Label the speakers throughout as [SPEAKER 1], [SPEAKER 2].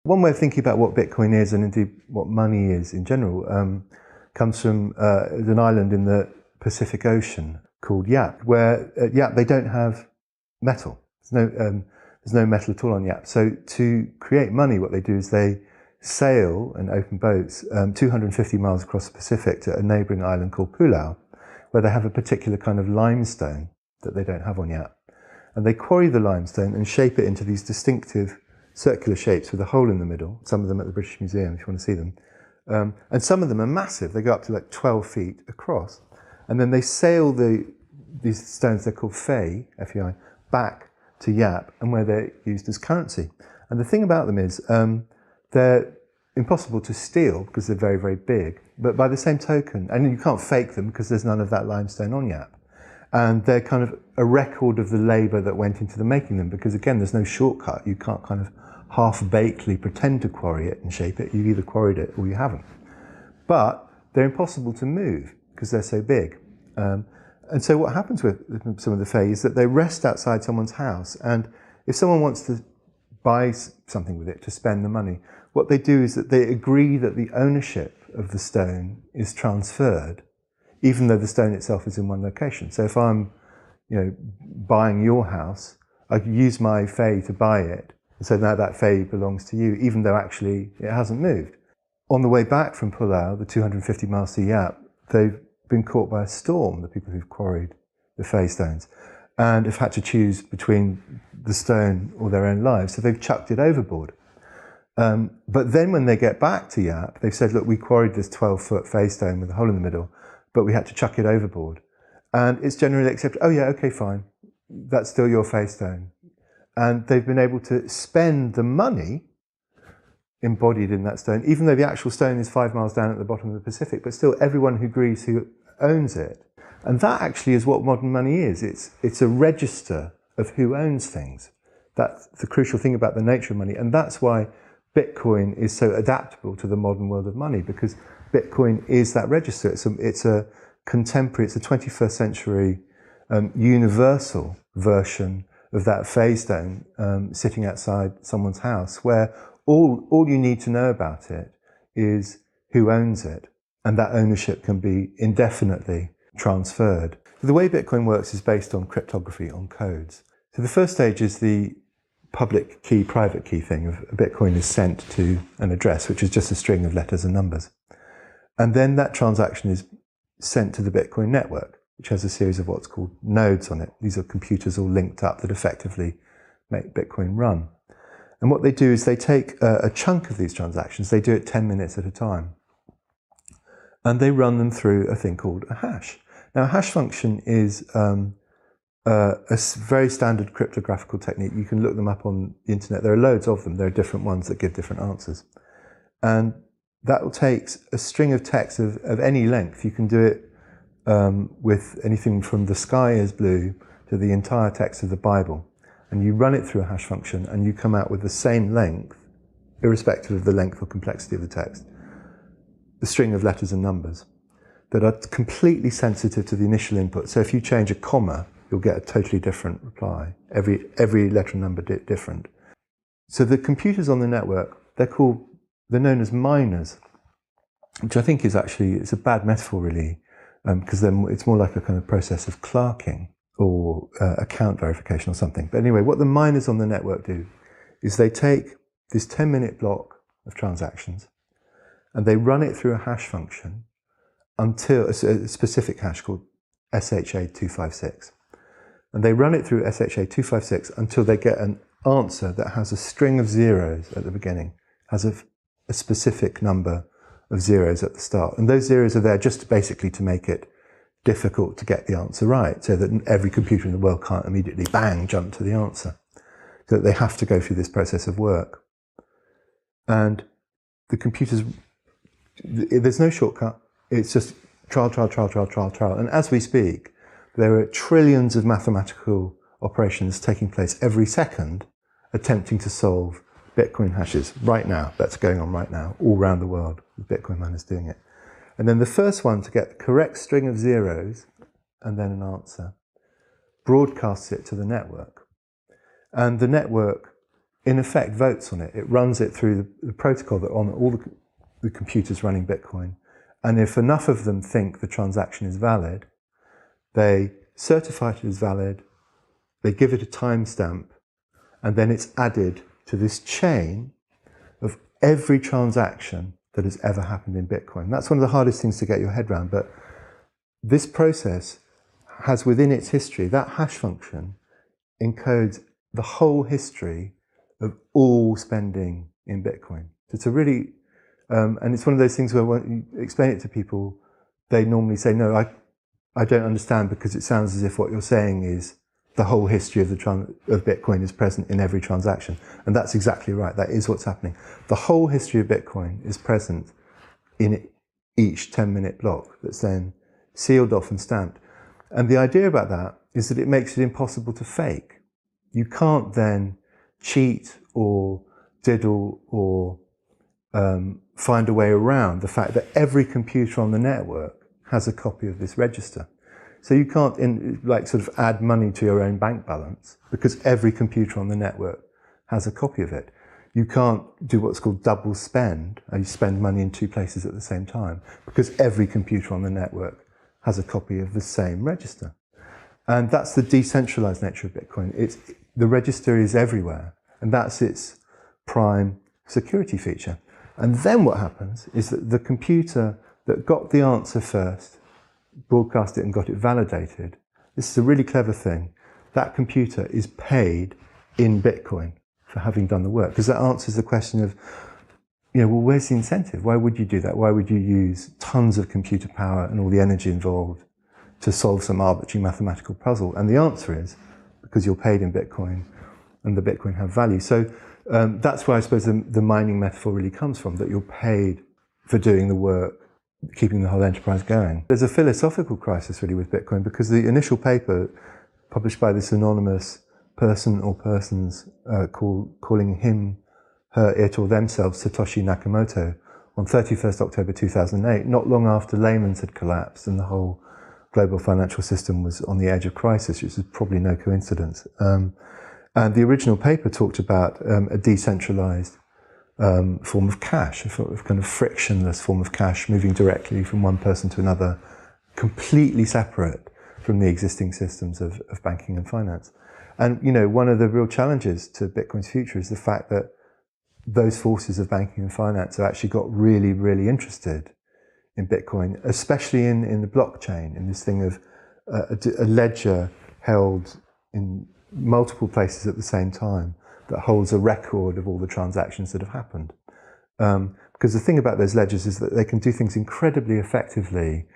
[SPEAKER 1] One way of thinking about what Bitcoin is, and indeed what money is in general, comes from an island in the Pacific Ocean called Yap, where at Yap they don't have metal. There's no metal at all on Yap. So to create money, what they do is they sail and open boats 250 miles across the Pacific to a neighbouring island called Pulau, where they have a particular kind of limestone that they don't have on Yap. And they quarry the limestone and shape it into these distinctive circular shapes with a hole in the middle, some of them at the British Museum if you want to see them. And some of them are massive, they go up to like 12 feet across. And then they sail these stones, they're called fei, F-E-I, back to Yap, and where they're used as currency. And the thing about them is they're impossible to steal because they're very, very big, but by the same token, and you can't fake them because there's none of that limestone on Yap. And they're kind of a record of the labour that went into the making them, because again, there's no shortcut. You can't kind of half-bakedly pretend to quarry it and shape it. You've either quarried it or you haven't. But they're impossible to move because they're so big. And so what happens with some of the fei is that they rest outside someone's house, and if someone wants to buy something with it to spend the money, what they do is that they agree that the ownership of the stone is transferred, even though the stone itself is in one location. So if I'm, buying your house, I could use my fei to buy it, and so now that fei belongs to you, even though actually it hasn't moved. On the way back from Pulau, the 250 miles to Yap, they've been caught by a storm, the people who've quarried the fei stones, and have had to choose between the stone or their own lives, so they've chucked it overboard. But then when they get back to Yap, they've said, look, we quarried this 12-foot fei stone with a hole in the middle, but we had to chuck it overboard. And it's generally accepted, oh yeah, okay, fine, that's still your fei stone. And they've been able to spend the money embodied in that stone, even though the actual stone is 5 miles down at the bottom of the Pacific, but still everyone who agrees who owns it. And that actually is what modern money is. It's a register of who owns things. That's the crucial thing about the nature of money. And that's why Bitcoin is so adaptable to the modern world of money, because Bitcoin is that register. It's a contemporary, it's a 21st century universal version of that fei stone sitting outside someone's house, where all you need to know about it is who owns it, and that ownership can be indefinitely transferred. The way Bitcoin works is based on cryptography, on codes. So the first stage is the public key, private key thing of Bitcoin is sent to an address, which is just a string of letters and numbers. And then that transaction is sent to the Bitcoin network, which has a series of what's called nodes on it. These are computers all linked up that effectively make Bitcoin run. And what they do is they take a chunk of these transactions, they do it 10 minutes at a time, and they run them through a thing called a hash. Now, a hash function is a very standard cryptographical technique. You can look them up on the internet. There are loads of them. There are different ones that give different answers. And that takes a string of text of any length. You can do it with anything from the sky is blue to the entire text of the Bible. And you run it through a hash function and you come out with the same length, irrespective of the length or complexity of the text, the string of letters and numbers that are completely sensitive to the initial input. So if you change a comma, you'll get a totally different reply. Every letter and number different. So the computers on the network, they're known as miners, which I think is actually, it's a bad metaphor really, because it's more like a kind of process of clerking or account verification or something. But anyway, what the miners on the network do is they take this 10-minute block of transactions and they run it through a hash function until a specific hash called SHA-256. And they run it through SHA-256 until they get an answer that has a string of zeros at the beginning, has a specific number of zeros at the start. And those zeros are there just basically to make it difficult to get the answer right, so that every computer in the world can't immediately, bang, jump to the answer. So that they have to go through this process of work. And the computers, there's no shortcut. It's just trial. And as we speak, there are trillions of mathematical operations taking place every second, attempting to solve Bitcoin hashes right now. That's going on right now, all around the world, with Bitcoin miners doing it. And then the first one to get the correct string of zeros and then an answer broadcasts it to the network. And the network in effect votes on it. It runs it through the protocol that on all the computers running Bitcoin. And if enough of them think the transaction is valid, they certify it as valid, they give it a timestamp, and then it's added to this chain of every transaction that has ever happened in Bitcoin. That's one of the hardest things to get your head around, but this process has within its history, that hash function encodes the whole history of all spending in Bitcoin. It's a really, and it's one of those things where when you explain it to people, they normally say, no, I don't understand, because it sounds as if what you're saying is the whole history of Bitcoin is present in every transaction. And that's exactly right. That is what's happening. The whole history of Bitcoin is present in each 10-minute block that's then sealed off and stamped. And the idea about that is that it makes it impossible to fake. You can't then cheat or diddle or find a way around the fact that every computer on the network has a copy of this register. So you can't sort of add money to your own bank balance, because every computer on the network has a copy of it. You can't do what's called double spend, you spend money in two places at the same time, because every computer on the network has a copy of the same register. And that's the decentralized nature of Bitcoin. The register is everywhere, and that's its prime security feature. And then what happens is that the computer that got the answer first, broadcast it and got it validated, this is a really clever thing, that computer is paid in Bitcoin for having done the work, because that answers the question of, well, where's the incentive? Why would you do that? Why would you use tons of computer power and all the energy involved to solve some arbitrary mathematical puzzle? And the answer is because you're paid in Bitcoin and the Bitcoin have value. So that's where I suppose the mining metaphor really comes from, that you're paid for doing the work, keeping the whole enterprise going. There's a philosophical crisis really with Bitcoin, because the initial paper published by this anonymous person or persons calling him, her, it or themselves Satoshi Nakamoto on 31st October 2008, not long after Lehman's had collapsed and the whole global financial system was on the edge of crisis, which is probably no coincidence. And the original paper talked about a decentralized form of cash, a sort of kind of frictionless form of cash moving directly from one person to another, completely separate from the existing systems of banking and finance. And one of the real challenges to Bitcoin's future is the fact that those forces of banking and finance have actually got really, really interested in Bitcoin, especially in the blockchain, in this thing of a ledger held in multiple places at the same time that holds a record of all the transactions that have happened. Because the thing about those ledgers is that they can do things incredibly effectively,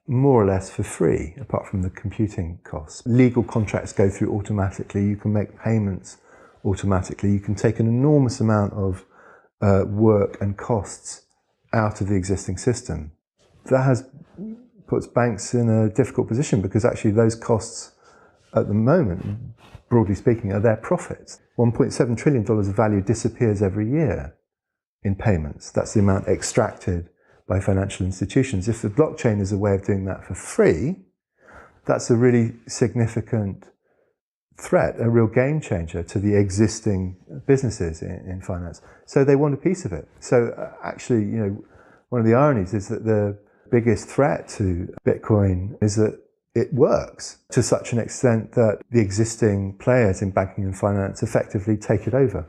[SPEAKER 1] more or less for free, apart from the computing costs. Legal contracts go through automatically, you can make payments automatically, you can take an enormous amount of work and costs out of the existing system. That puts banks in a difficult position, because actually those costs at the moment, broadly speaking, are their profits. $1.7 trillion of value disappears every year in payments. That's the amount extracted by financial institutions. If the blockchain is a way of doing that for free, that's a really significant threat, a real game changer to the existing businesses in finance. So they want a piece of it. So actually, one of the ironies is that the biggest threat to Bitcoin is that it works to such an extent that the existing players in banking and finance effectively take it over.